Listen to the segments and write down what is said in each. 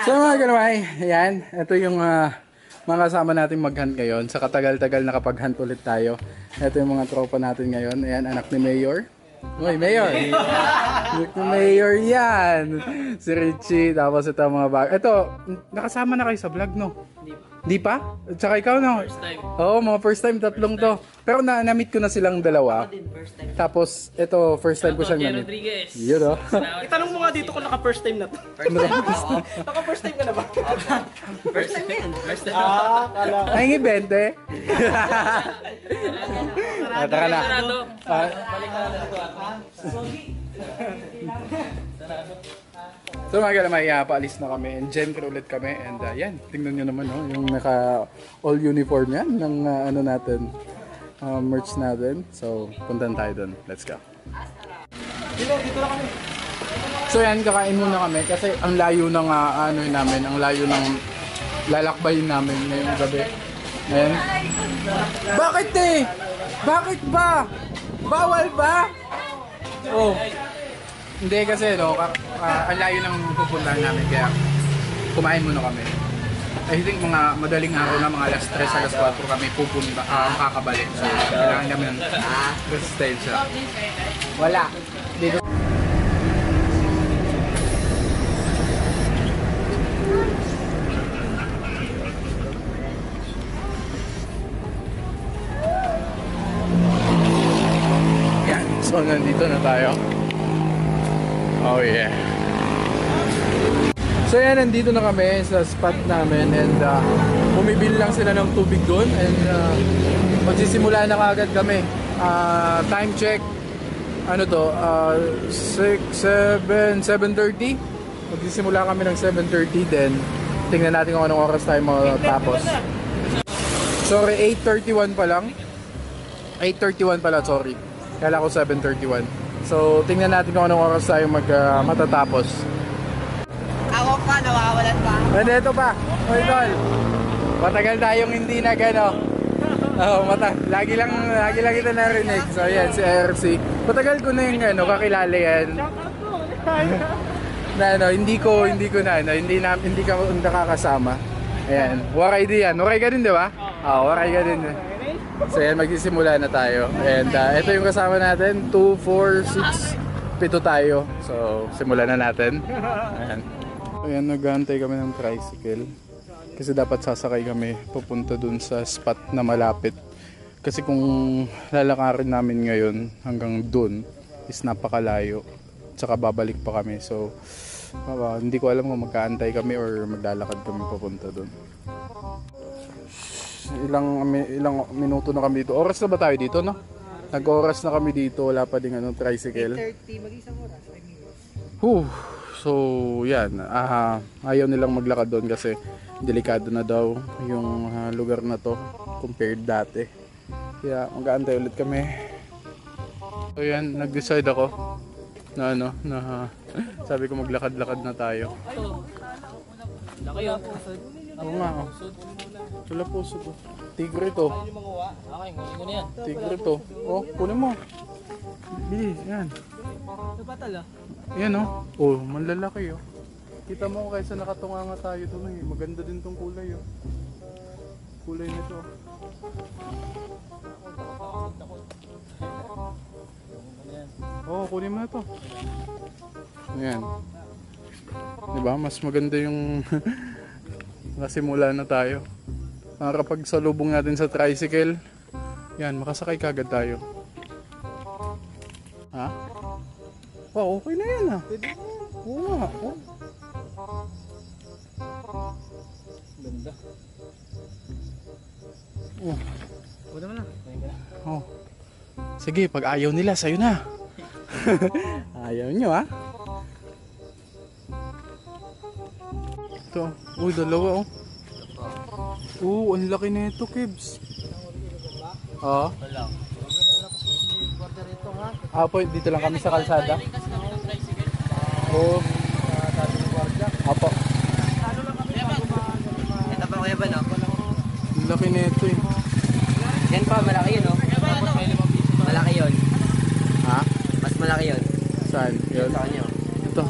So mga kanamay, ayan, ito yung mga kasama natin mag-hunt ngayon. Sa katagal-tagal nakapag-hunt ulit tayo. Ito yung mga tropa natin ngayon. Ayan, anak ni Mayor. Uy, Mayor! Anak ni Mayor yan! Si Richie, tapos ito mga bag. Ito, nakasama na kayo sa vlog, no? Di pa? At saka ikaw, no? First time. Oo, mga first time, tatlong to. Pero na-meet ko na silang dalawa. Tapos, ito, first time ko siyang na-meet. Rodriguez. Yun, no? Itanong mo nga dito kung naka-first time na to. Naka-first time ka na ba? First time yan. First time. Kala ko. Ay, 20. Tara na. Sarado. So mga kalamay, paalis na kami and Genker ulit kami and yan, tingnan nyo naman yung naka all uniform yan ng ano natin, merch natin. So puntan tayo dun, let's go. Dito na kami. So yan, kakain muna kami kasi ang layo ng ano namin, ang layo ng lalakbayin namin ngayong gabi. Ayan. Bakit Bakit ba? Bawal ba? Oh. Hindi kasi no, ang layo ng pupuntahan namin kaya kumain muna kami. I think mga madaling araw na, mga alas 3, alas 4 kami pupunta, makakabalik. So kailangan namin ng resistensya. Wala. Dito. Yan. So nandito na tayo. Oh yeah. So yan, nandito na kami sa spot namin and bumibili lang sila ng tubig doon and magsisimula na kagad kami. Time check, ano to, 7:30. Magsisimula kami ng 7:30 then tingnan natin kung anong oras tayo matapos. Sorry, 8:31 pa lang. 8:31 pala, sorry. Kala ko 7:31. So, tingnan natin kung anong oras tayo matatapos. Ako pa, nawawalan pa. And ito pa, oy tol. Matagal tayong hindi na gano. Lagi lang kita narinig. So, yan, si RC. Matagal ko na yung kakilala yan. na hindi ko na, hindi ka nakakasama. Ayan, waray din yan. Waray ka din, di ba? Waray ka din. So yan, magsisimula na tayo. And ito yung kasama natin, 2, 4, 6, 7 tayo. So simulan na natin. Ayan. Ayan, naghahantay kami ng tricycle. Kasi dapat sasakay kami pupunta dun sa spot na malapit. Kasi kung lalakarin namin ngayon hanggang dun is napakalayo. Tsaka babalik pa kami. So hindi ko alam kung magkaantay kami or maglalakad kami papunta dun. Ilang minuto na kami dito. Oras na ba tayo dito, no? Nag-oras na kami dito. Wala pa ding tricycle. 8:30, mag-isang oras. So, yan. Ayaw nilang maglakad doon kasi delikado na daw yung lugar na to compared dati. Kaya mag-aantay ulit kami. So, yan. Nag-decide ako na sabi ko maglakad-lakad na tayo. Laki yun. Oo nga, wala po ito. Tigre ito. Okay, kunin ko na yan. Tigre ito. Oh, kunin mo. Bilis, yan. Yan manlalaki Kita mo kaysa nakatunga nga tayo doon maganda din tong kulay Kulay nito. Kunin mo na ito. Ayan. Diba? Mas maganda yung nasimula na tayo. Kapag salubong natin sa tricycle, yan, makasakay kagad tayo. Ha? Okay na yan Oo nga. Ganda. Wala mo na. Sige, pag ayaw nila, sa'yo na. Ayaw nyo Ito. Uy, dalawa ang laki na ito, Kibs. Wala. Dito lang kami sa kalsada. Apo. Ito pa kuya ba, no? Ang laki na ito Yan pa, malaki yun, no? Malaki yun. Ha? Mas malaki yun. Saan? Yun. Sa kanya. Ito.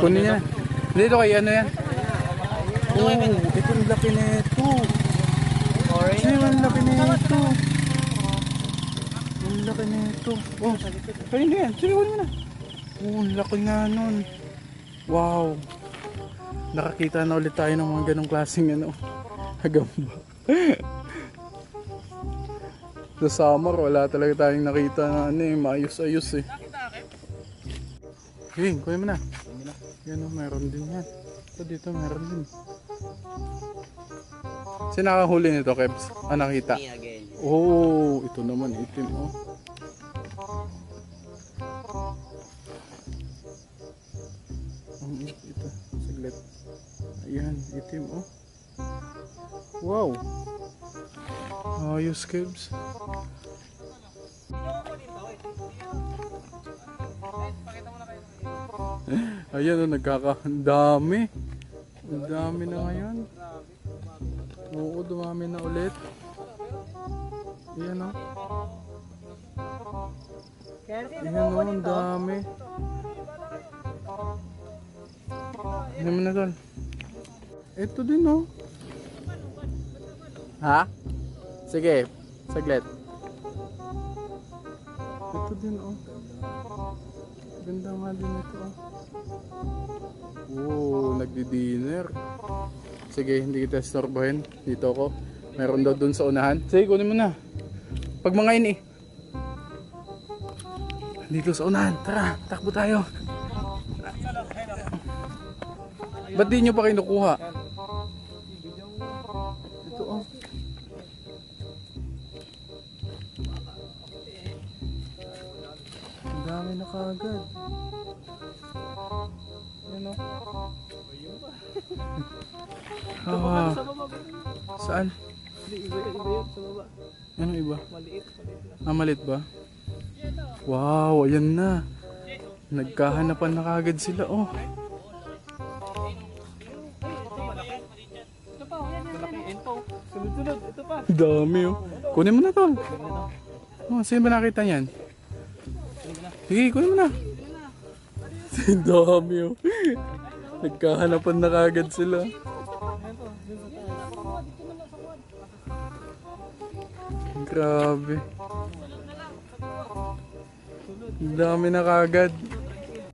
Kunin niya. Dito kayo, ano yan? Oh, ito ang laki na ito. Orange. Sino ang laki na ito? Ang laki na ito. Oh, kayo na yan. Sige, wala mo na. Oh, ang laki na nun. Wow. Nakakita na ulit tayo ng mga ganong klaseng ano. Hagamba. Sa summer, wala talaga tayong nakita na ano eh, maayos-ayos eh. Hey, kuya mo na. Yan o, meron din yan. Ito dito, meron din. Sino nakahuli nito, Kebs? Ah, nakita. Oh, ito naman, itim oh. Ito, saglit. Ayan, itim oh. Wow. Ayos, Kebs. Ayan oh, ang dami. Ang dami na ngayon. Oo, dumami na ulit. Ayan oh. Ayan oh, ang dami. Ayan mo na tol. Ito din oh. Ha? Sige, saglit. Ito din oh. Ganda nga din ito oh. Wow, nagdi-dinner. Sige, hindi kita istorbohin. Dito ako. Meron daw dun sa unahan. Sige, kunin mo na. Pag mga ini. Dito sa unahan. Tara, takbo tayo. Ba't di nyo pa kinukuha? Ito oh. Ang dami na kagad. Yan oh. Ah, saan? Iba yun sa baba. Ano iba? Maliit. Ah, maliit ba? Wow, ayan na. Nagkahanapan na kagad sila oh. Malaking info. Sunod-sunod. Ito pa. Dami oh. Kunin mo na tol. Oh, sino ba nakita niyan? Sige, kunin mo na. Dami oh. Nagkahanapan na kagad sila. Grabe. Dami na kagad.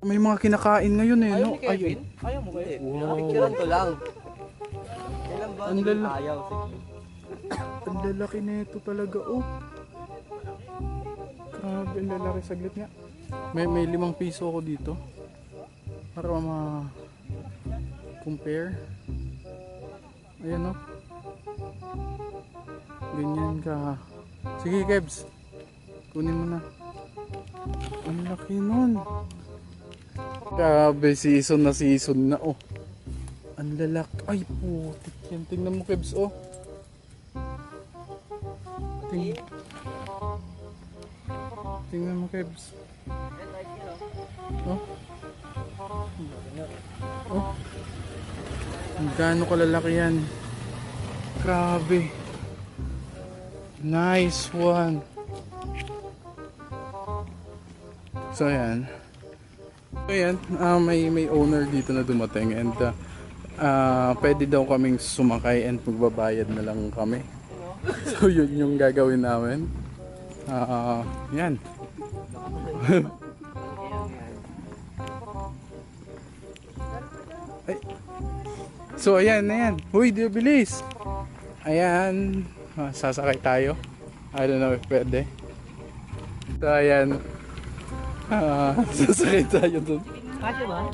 May mga kinakain ngayon eh, no? Ay, Ayaw mo kayo? wow. Picturean ko lang. Kailan ba Ang lala- ayaw? Ang lalaki na ito talaga, oh. Grabe, ang lalaki. Saglit nga. May 5 piso ako dito. Para compare. Ayan, oh. Ganyan ka. Sige, Kebs. Kunin mo na. Ang laki nun. Grabe, season na, oh. Ang lalaki. Ay, putik yan. Tingnan mo, Kebs, oh. Tingnan mo, Kebs. Oh. Oh. Ang gaano kalalaki yan. Grabe. Nice one. So ayan. May owner dito na dumating and pwede daw kaming sumakay and magbabayad na lang kami. So yun yung gagawin namin. Yan. Ay. So ayan na yan. Huy, di bilis. Ayan. Sasakay tayo. I don't know if pwede. So ayan. Sasakay tayo dun. Kasya ba?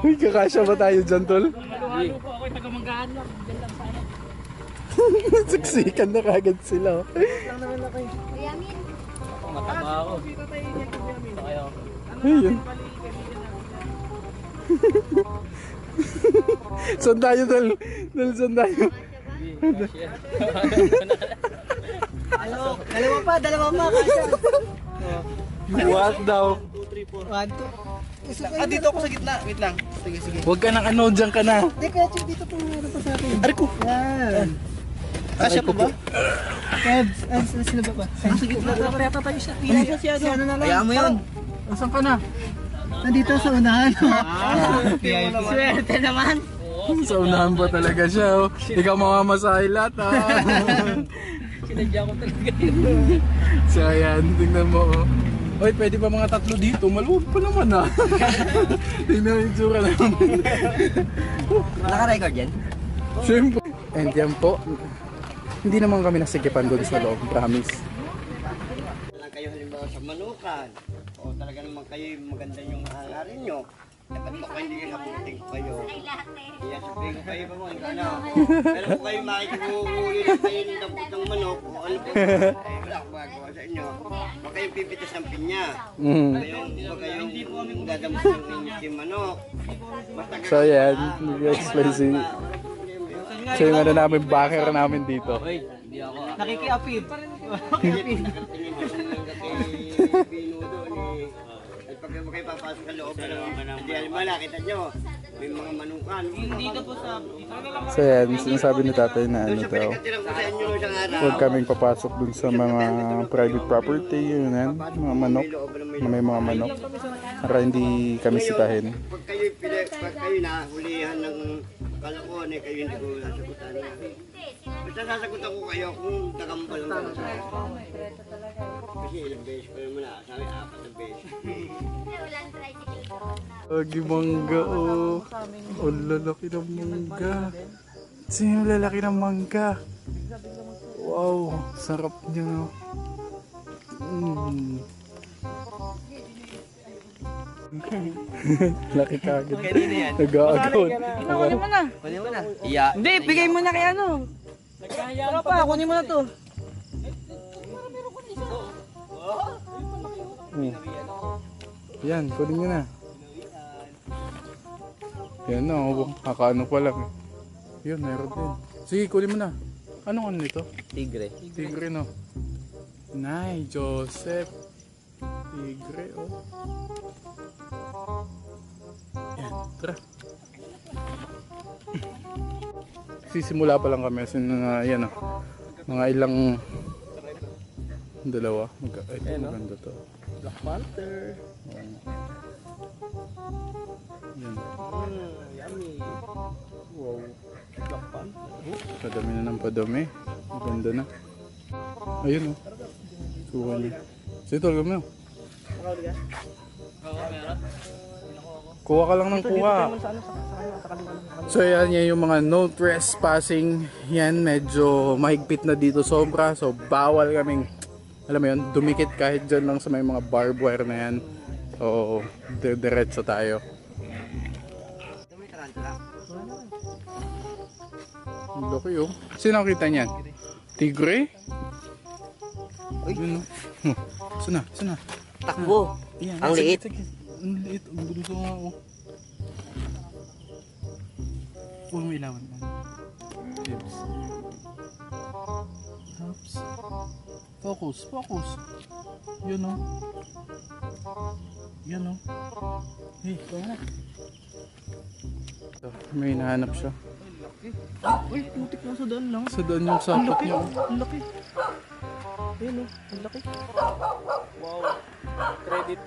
Uy, kakasya ba tayo dyan, tol? Halo-halo po. Ako'y taga-manggahan lang. Diyan lang sana. Siksikan na kagad sila. Oh. Lang naman na kayo. Mataba ako. Dito tayo niya kami. Kaya Ayun. Saan tayo, tol? Tol, saan tayo? Dalawa pa. Kasya. What daw? 1, 2. Dito ako sa gitna. Wait lang. Sige. Huwag ka nang ano, dyan ka na. Hindi, kaya dito po meron pa sa atin. Ari ko. Yan. Kasya pa ba? Kebs. Sino ba ba? Sa gitna. Parehata tayo siya. Si ano na lang. Kaya mo yun. Asan ka na? Nandito sa unahan. Swerte naman. Sa unahan ba talaga siya? Oh. Ikaw mamamasahe lahat Sinadya ko talaga yun. So ayan, tingnan mo oh. Oy, pwede ba mga tatlo dito? Maluwag pa naman Tingnan mo yung tsura namin. Naka-record yan? Siyempre. And yan po. Hindi naman kami nasikipan doon sa loob, promise. Lang kayo halimbawa sa manukan o talaga naman kayo maganda yung hangarin nyo. Dapat mo kayo hindi habutin ko kayo. Kaya sabihin ko kayo ba mo, ano? Pero kung kayo makikihuli lang kayo ng dampot ng manok o ano po, wala akong magawa sa inyo. Huwag kayong pipitas ng pinya. Huwag kayong dadamot ng yung manok. So yan, nag-explain si... So yung ano namin, backer namin dito. Nakikiapid. Tingin mo binudo ni... Pag kayo papasok sa loob hindi alimala, kita nyo. May mga manukan. Hindi ka po sa... So yan, sinasabi ni tatay na ano daw. Pinagkatilang ko sa inyo isang araw. Huwag kaming papasok dun sa mga private property, yun yan, mga manok, na may mga manok. Para hindi kami sitahin. Pag kayo nahulihan ng kalakon, kayo hindi ko sasagutan. Basta sasagutan ko kayo kung tagambal lang kayo. Kasi ilang beses ko naman sabi 4 na beses. Lagi mangga oh. Oh, lalaki ng mangga. Sino yung lalaki ng mangga? Wow, sarap niya no. Laki kagad. Nag-aagaw. Kunin mo na. Kunin mo na. Iya. Hindi, bigay mo na kay ano. Tara pa, kunin mo na to. Yan, kunin nyo na. Yan na, kakaano pa lang. Yun, meron din. Sige, kunin mo na. Anong ano nito? Tigre. Tigre no. Nay, Joseph. Tigre oh. Yan, tara. Sisimula pa lang kami. Yan oh. Mga ilang... Dalawa. Ito maganda to. Black Panther. Yan. Yummy. Wow. Black Panther. Padami na ng padami. Maganda na. Ayun oh. Suha niya. Sige, tol, gawin mo. Nakahuli ka? Oo, meron. Kuha ka lang ng kuha. Sa kaliwa lang. So yan yung mga no trespassing. Yan, medyo mahigpit na dito sobra. So bawal kaming, alam mo yun, dumikit kahit dyan lang sa may mga barbed wire na yan. So diretso tayo. Ang laki oh. Sino nakita niyan? Tigre? Yun oh. Sana, sana. Takbo. Yan, Ang liit. Ang liit. Ang gusto nga oh. Huwag mo ilawan. Tips. Tips. Focus, focus. Yun o. Yan o. Hey, ikaw na. May hinahanap siya. Uy, putik lang sa daan lang. Sa doon yung sapot niya. Ang laki. Ayun o, ang laki. Wow. Credit.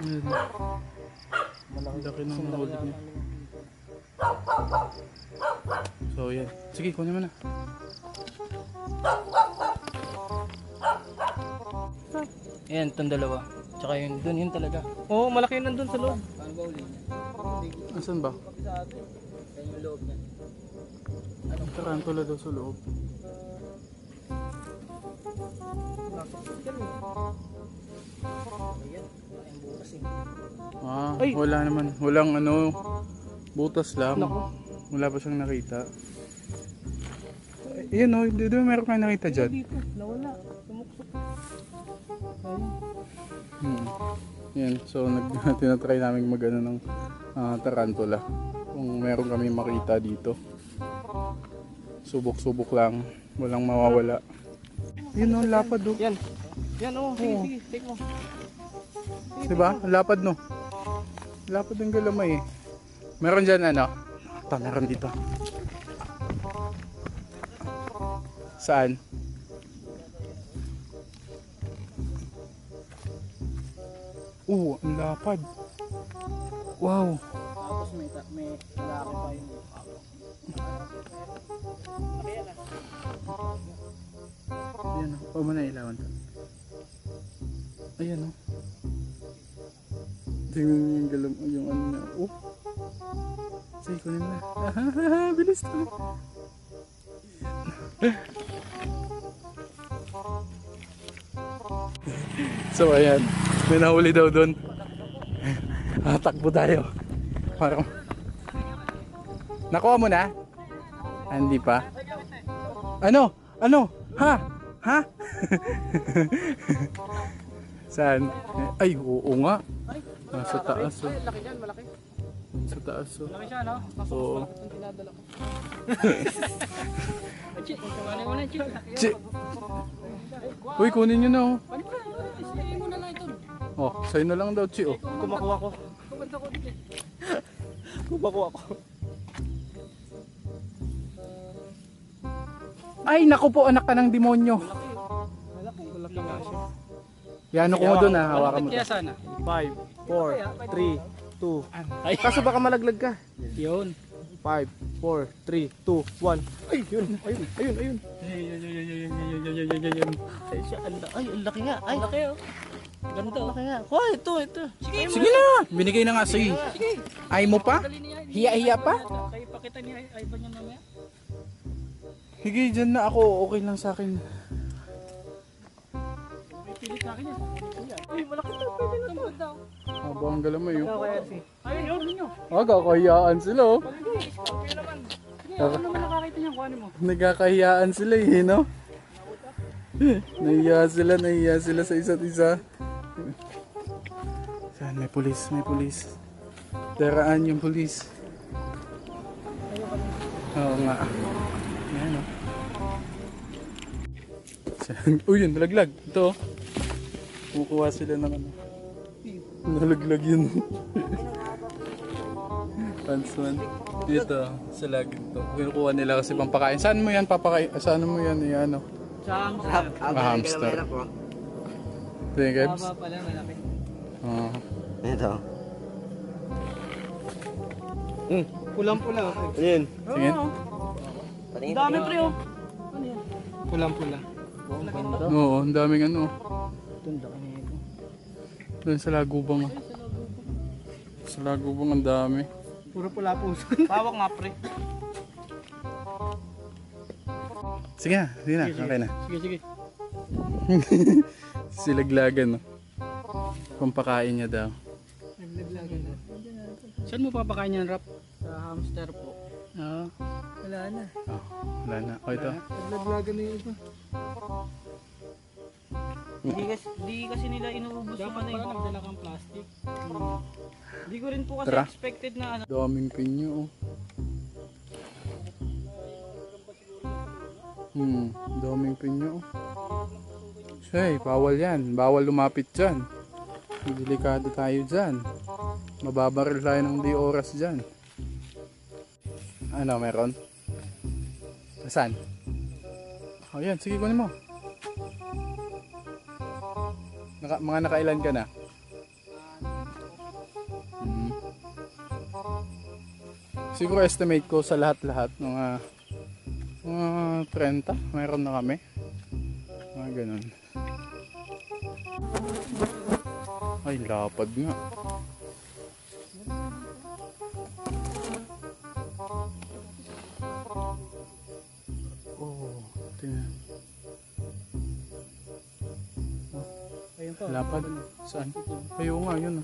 Yan. Ang laki ng nahulog niya. So yan. Sige, kunin mo na. Ayan, itong dalawa. Tsaka yun, dun yun talaga. Oo, malaki yun nandun sa loob. Asan ba? Yan yung loob niya. Ang tarantula daw sa loob. Ah, Ay! wala naman. Walang ano, butas lang. Nako. Wala pa siyang nakita. Yan o, di ba meron kang nakita dyan? Dito, nawala. Tumuksok. Yan, so tinatry namin mag-ano ng tarantula. Kung meron kami makita dito. Subok-subok lang. Walang mawawala. Yun o, lapad o. Yan. Yan o, sige, sige. Take mo. Diba? Lapad no. Lapad ng galamay eh. Meron dyan ano? Ito, meron dito. Saan? Ang lapad. Wow. Tapos may lalaki pa yung Ayan o. Huwag mo na ilawan to. Ayan o. Tingnan niyo yung galam, yung ano na. Oh. Sige, kunin mo na. Bilis to. So ayan, may nahuli daw doon. Takbo tayo. Parang nakuha mo na? Hindi pa. Ano? Ano? Ha? Ha? Saan? Ay, oo nga. Nasa taas. Oh. laki niyan, malaki. Nasa taas. Oh. Laki siya, no? Oo. Itong tinadala ko. Chi, kumanin mo na, Chi. Chi. Uy, kunin nyo na oh. Ano ba? Isihin mo na lang ito. Oh, sa'yo na lang daw, Chi oh. Kumakuha ko. Kumanta ko dito. Kumakuha ko. Ay, naku po, anak ka ng demonyo. Malaki nga siya. Yan, ano ko mo doon ha, hawakan mo to. Kaya sana? 5, 4, 3, 2. Ay, kaso baka malaglag ka. Yun. 5, 4, 3, 2, 1. Ay, yun. Ayun. Ay, siya, ay, ang laki nga. Ay, laki oh. Ganda. Laki nga. Oh, ito. Sige na, binigay na nga sa'yo. Ay mo pa? Hiya-hiya pa? Kayo pakita niya, ay ba niya mamaya? Sige, dyan na ako, okay lang sa akin. May pilit sa akin yan. Ay, malaki to. Pwede na to. Haba ang galamay oh. Ayun, yun. Ninyo. Kakahiyaan sila oh. Okay naman. Sige, ako naman nakakita niya. Kuhanin mo. Nagkakahiyaan sila eh, no? Nahiya sila sa isa't isa. Saan? May pulis. Daraan yung pulis. Oo nga. Ayan o. Uy, yun, nalaglag. Ito oh. Kumukuha sila ng ano. Nalaglag yun. Pansman. Dito, sa lagig to. Kinukuha nila kasi pampakain. Saan mo yan papakain? Saan mo yan? Ano? Hamster. Ito yung Gebs? Baba pala, malaki. Oo. Ito. Pulang-pula. Ayun. Sige. Ang dami pre oh. Ano yan? Pulang-pula. Oo, ang daming ano. Tunda ka nito. Doon sa Lagubang. Sa Lagubang ang dami. Puro pula puso. Pawak nga pre. Sige na, okay na. Sige. Silaglagan no. Pampakain niya daw. Saan mo papakain yan, Rap? Sa hamster po. Oo. Wala na. Oh, wala na. O ito. Naglaglagan na yung iba. Hindi kasi nila inuubos yung ano yung nagdala kang plastic. Hindi ko rin po kasi Tara. expected na ano. Daming pinyo oh. Daming pinyo oh. Hey, bawal yan. Bawal lumapit dyan. Delikado tayo dyan. Mababaril tayo ng di oras dyan. Ano, meron? Saan? Oh, yan. Sige, kunin mo. Mga nakailan ka na? Siguro estimate ko sa lahat-lahat mga 30 mayroon na kami. Mga ganun. Ay, lapad nga. Oh, tingnan. Ayun po. Lapad. Saan? Ayaw nga, yun.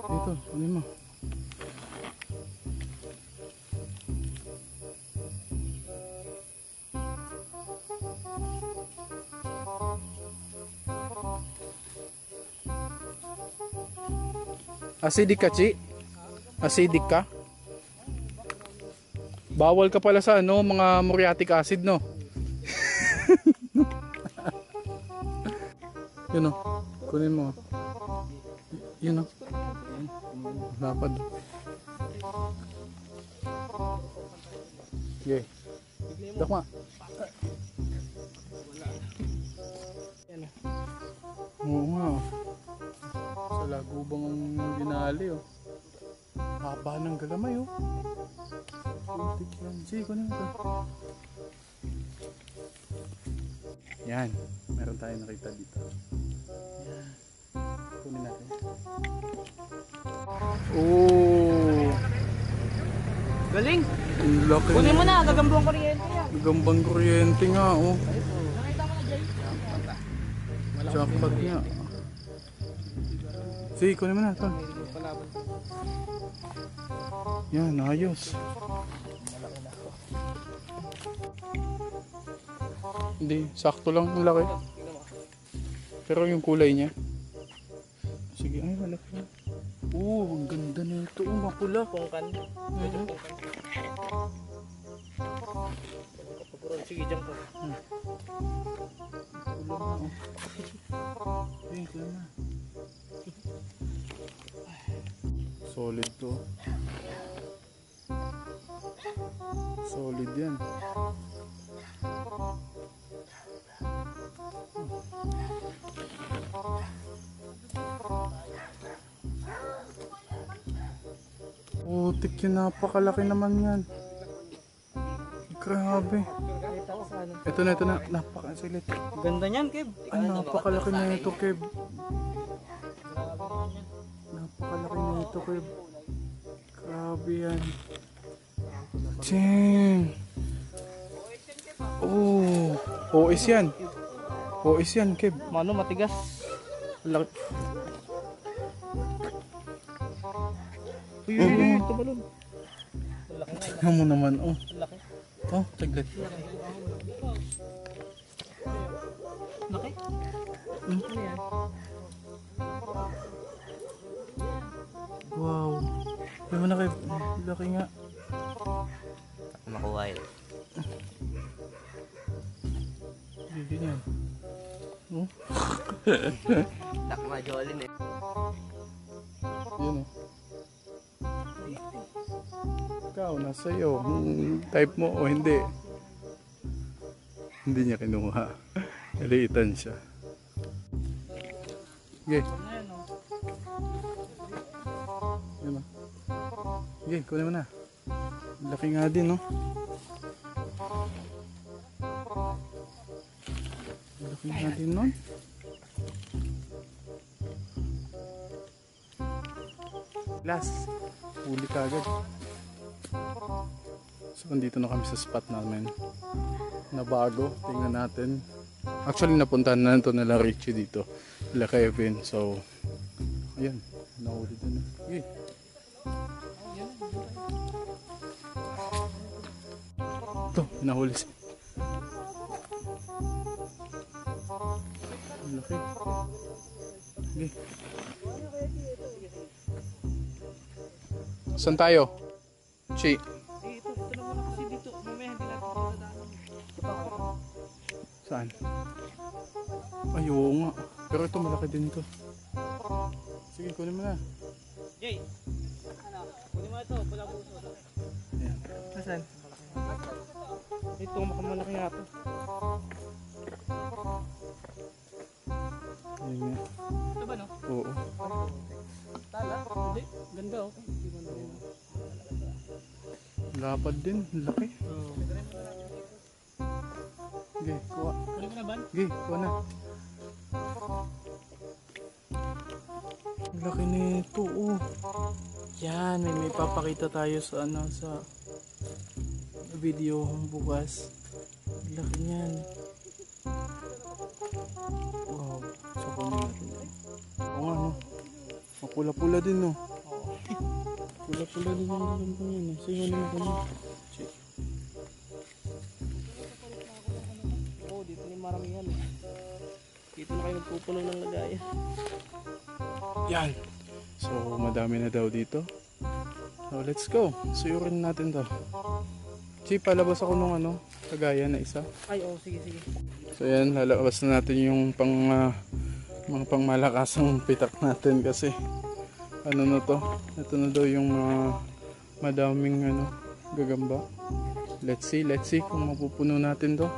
Dito, kunin mo. Acidic ka, Chi? Acidic ka? Bawal ka pala sa ano, mga muriatic acid, no? Yun o, kunin mo. Yun o. Lapad. Okay. Dak ma. Oo nga. Sa lagubang ang binali oh. Haba ng galamay oh. Putik yan. Sige ko na ito. Yan. Meron tayong nakita dito. Yan. Kunin natin. Oh. Galing. Ang laki. Kunin mo na, gagambang kuryente yan. Gambang kuryente nga oh. Jackpot nga. Sige, kunin mo na ito. Yan, ayos. Hindi, sakto lang ang laki. Pero yung kulay niya. Sige, ay malaki na. Ang ganda na ito. Mapula. Pungkan. Sige, dyan ka. Kuya na. Solid to. Solid yan. Putik yun, napakalaki naman yan. Grabe. Ito na, napakasalit. Ganda niyan, Kev. Ay, napakalaki na ito, Kev. Napakalaki na ito, Kev. Grabe yan. Dang. Oh, OS yan. OS yan, Kev. Mano, matigas. Laki. Uy, ito balon. Tingnan mo naman, oh. Oh, taglit. Laki. Ano yan? Wow. Hindi mo na kayo, laki nga. Makuha yun. Hindi yan. Oh? Takma Jolin eh. Yun oh. Ikaw, nasa iyo. Type mo o hindi. Hindi niya kinuha. Naliitan siya. Okay. Yun oh. Okay, kunin mo na. Laki nga din, no? Laki nga din nun. Last, huli ka agad. So, andito na kami sa spot namin na bago. Tingnan natin. Actually, napuntahan na ito nila Richie dito. Nila Kevin. So, ayan. Nahuli din. Okay. Ito, nahuli siya. Ang laki. Okay. Saan tayo? Chi. Ito na muna kasi dito. Mamaya hindi natin dadaanan. Saan? Ay, oo nga. Pero ito malaki din to. Sige, kunin mo na. Jay! Ano? Kunin mo ito. Pula puso. Ayan. Nasaan? Ito, makamalaki nga ito. Ayan nga. Ito ba no? Oo. Tala? Hindi. Ganda oh. Lapad din. Laki. Okay, kuha. Kunin mo na ba? Okay, kuha na. Ang laki nito, oh. Yan, may papakita tayo sa ano, sa video bukas. Ang laki niyan. Wow, sa kunin natin. Oo nga, no? Pula-pula din, no? Pula-pula din yung lambang yun, eh. Sige, ano naman yun? Oo, dito ni maramihan. Dito na kayo magpupuno ng lagayan. Yan. So, madami na daw dito. So, let's go. Suyurin natin to. Chi, palabas ako nung ano, kagaya na isa. Ay, oo, sige, sige. So, yan, lalabas na natin yung mga pangmalakasang pitak natin kasi ano na to. Ito na daw yung madaming ano, gagamba. Let's see kung mapupuno natin to.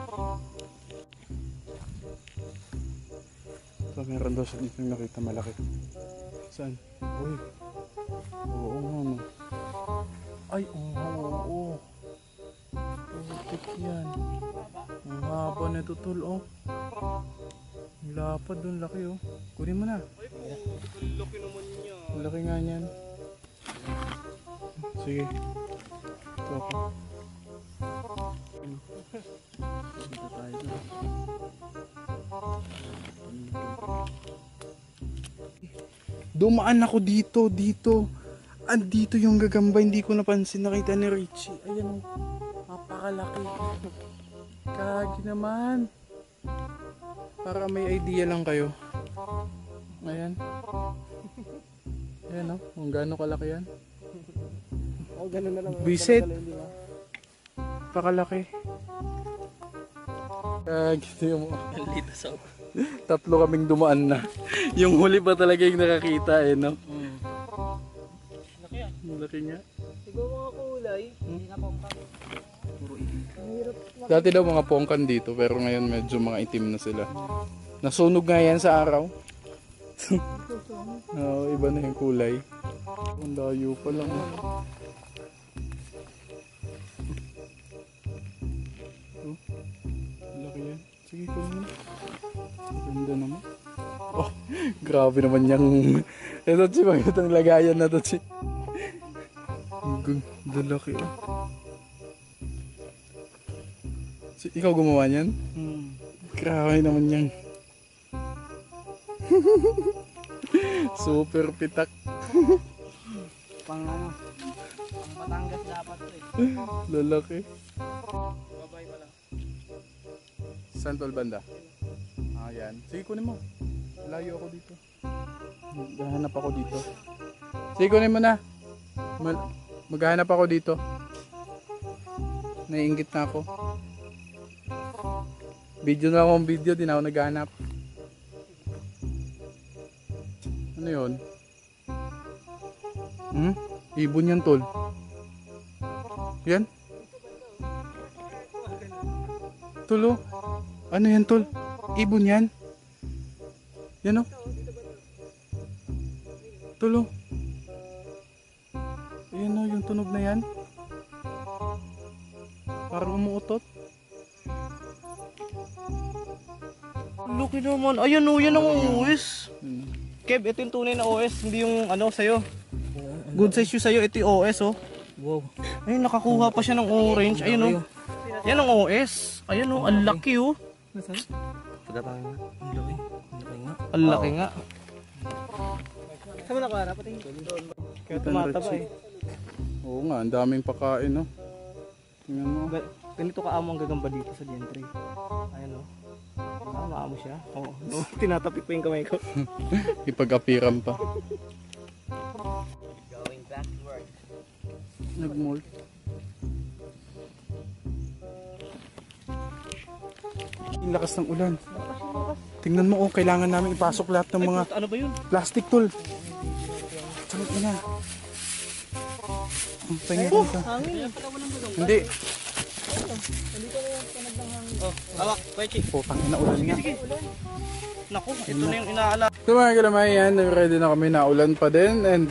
Ito. meron daw siya dito yung nakita malaki. Saan? Uy. Oo nga no. Ay, oo. Putik yan. Ang haba nito tol, oh. Ang lapad doon, laki oh. Kunin mo na. Laki naman niya. Ang laki nga niyan. Sige. Ito ako. Dito tayo doon. Dumaan ako dito. Andito yung gagamba, hindi ko napansin, nakita ni Richie. Ayan oh. Napakalaki. Kagi naman. Para may idea lang kayo. Ayan. Ayan oh, kung gaano kalaki yan. Oh, ganun na lang. Visit. Pakalaki. Ito yung tatlo kaming dumaan na. Yung huli pa talaga yung nakakita eh, no? Laki yan. Laki nga. Siguro mga kulay. Hindi na pangkang. Dati daw mga pongkan dito, pero ngayon medyo mga itim na sila. Nasunog nga yan sa araw. Iba na yung kulay. Ang layo pa lang. Laki yan. Sige, kunin mo. Ganda naman. Oh, grabe naman yung... Ito si magandang lagayan na to si. Ganda laki oh. Ikaw gumawa niyan? Grabe naman yan. Super pitak. Pang ano, pang Batangas dapat to eh. Lalaki. Babay pa lang. Saan tol banda? Yan. Sige, kunin mo. Layo ako dito. Maghahanap ako dito. Sige, kunin mo na. Maghahanap ako dito. Naiingit na ako. Video na akong video, di na ako naghahanap. Ano yun? Ibon yan tol. Yan? Tol oh. Ano yan tol? Ibon yan? Yan oh. Tol oh. Ayan oh, yung tunog na yan. Parang umuutot. Laki naman. Ayun oh, yan ang OS. Kev, ito yung tunay na OS. Hindi yung ano sa'yo. Good size yung sa'yo. Ito yung OS oh. Wow. Ayun, nakakuha pa siya ng orange. Ayun oh. Yan ang OS. Ayun oh, ang laki oh. Pagkatang nga. Ang laki. Ang laki nga. Ang laki nga. Saan mo nakuha? Patingin ko. Kaya tumataba eh. Oo nga, ang daming pakain no. Tingnan mo. Ganito kaamo ang gagamba dito sa Gentry. Ayan oh. Maamo siya. Oo. Tinatapik pa yung kamay ko. Ipag-apiran pa. Going backward. Nag-molt. Ang lakas ng ulan. Tingnan mo oh, kailangan namin ipasok lahat ng mga Ano ba yun? plastic tol. Tangin ina. Ang tingin ko. Hangin. Hindi. Oh, hawak. Kwechi. Putang ina ulan nga. Naku, ito na yung inaala. So mga kalamay yan, ready na kami, naulan pa din and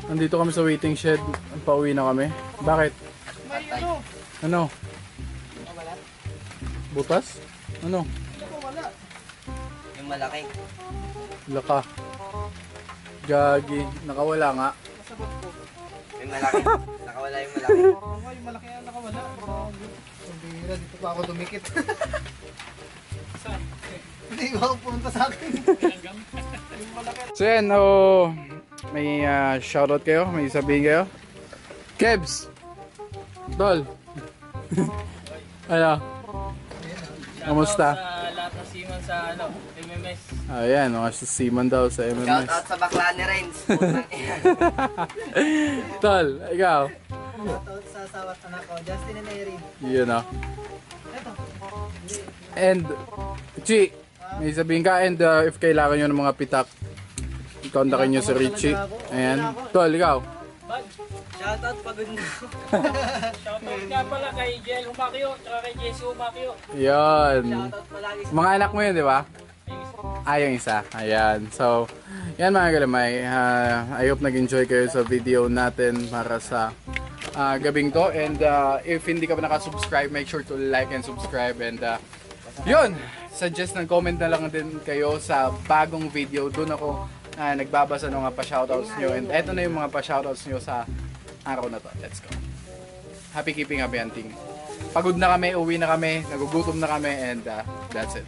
nandito kami sa waiting shed, pauwi na kami. Bakit? Ano? Butas? Ano? Yung malaki. Laka. Gagi. Nakawala nga. Yung malaki. Nakawala yung malaki. Yung malaki na nakawala. Dito pa ako tumikit. Hindi ba ako pumunta sa akin? So yan, may shoutout kayo, may sabihin kayo. Kebs! Dol! Ano? Kamusta? Sa lahat ng seaman sa MMS. Ayan, mga seaman daw sa MMS. Shoutout sa bakla ni Renz. Tol, ikaw? Shoutout sa asawa't anak ko, Justin and Erin. Yun o. And, Chi, may sabihin ka, and if kailangan nyo ng mga pitak, kontakin nyo si Richie. Ayan. Tol, ikaw? Shoutout pagod na ako. Shoutout nga pala kay Jel Humakyo, tsaka kay Jesse Humakyo. Yan. Shoutout palagi sa Mga anak mo yun, di ba? yung isa. Ayan. So, yan mga galamay. I hope nag-enjoy kayo sa video natin para sa gabing to. And if hindi ka pa nakasubscribe, make sure to like and subscribe. And yun, suggest ng comment na lang din kayo sa bagong video. Doon ako nagbabasa ng mga pa-shoutouts nyo. And eto na yung mga pa-shoutouts nyo sa araw na to. Let's go. Happy keeping, happy hunting. Pagod na kami, uwi na kami, nagugutom na kami, and that's it.